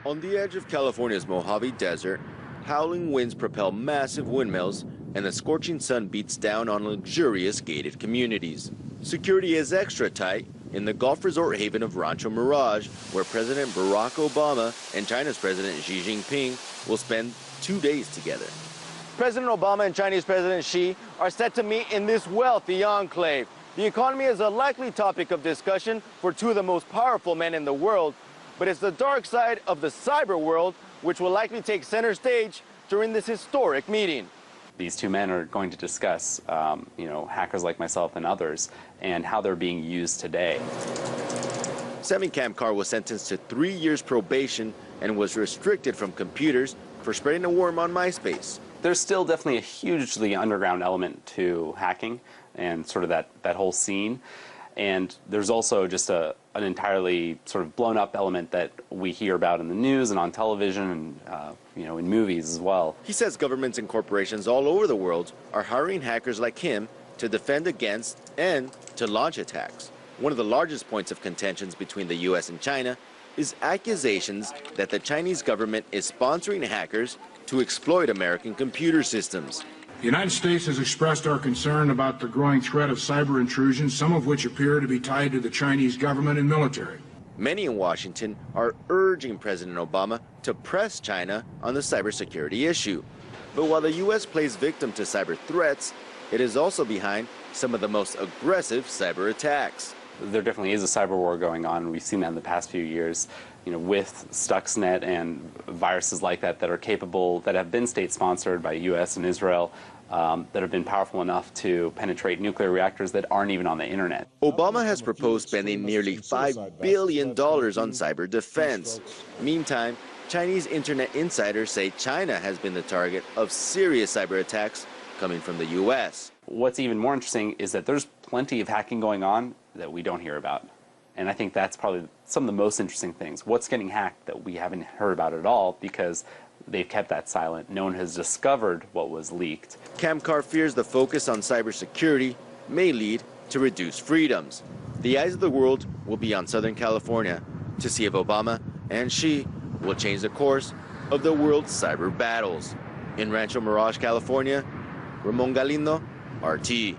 On the edge of California's Mojave Desert, howling winds propel massive windmills, and the scorching sun beats down on luxurious gated communities. Security is extra tight in the golf resort haven of Rancho Mirage, where President Barack Obama and China's President Xi Jinping will spend 2 days together. President Obama and Chinese President Xi are set to meet in this wealthy enclave. The economy is a likely topic of discussion for two of the most powerful men in the world, but it's the dark side of the cyber world which will likely take center stage during this historic meeting. These two men are going to discuss, hackers like myself and others, and how they're being used today. Semi Kamkar was sentenced to 3 years probation and was restricted from computers for spreading a worm on MySpace. There's still definitely a hugely underground element to hacking and sort of that whole scene. And there's also just an entirely sort of blown up element that we hear about in the news and on television and in movies as well. He says governments and corporations all over the world are hiring hackers like him to defend against and to launch attacks. One of the largest points of contentions between the U.S. and China is accusations that the Chinese government is sponsoring hackers to exploit American computer systems. The United States has expressed our concern about the growing threat of cyber intrusions, some of which appear to be tied to the Chinese government and military. Many in Washington are urging President Obama to press China on the cybersecurity issue. But while the U.S. plays victim to cyber threats, it is also behind some of the most aggressive cyber attacks. There definitely is a cyber war going on, and we've seen that in the past few years, with Stuxnet and viruses like that are capable, that have been state-sponsored by U.S. and Israel, that have been powerful enough to penetrate nuclear reactors that aren't even on the internet. Obama has proposed spending nearly $5 billion on cyber defense. Meantime, Chinese internet insiders say China has been the target of serious cyber attacks coming from the U.S. What's even more interesting is that there's plenty of hacking going on that we don't hear about. And I think that's probably some of the most interesting things. What's getting hacked that we haven't heard about at all because they've kept that silent. No one has discovered what was leaked. Kamkar fears the focus on cybersecurity may lead to reduced freedoms. The eyes of the world will be on Southern California to see if Obama and Xi will change the course of the world's cyber battles. In Rancho Mirage, California, Ramon Galindo, RT.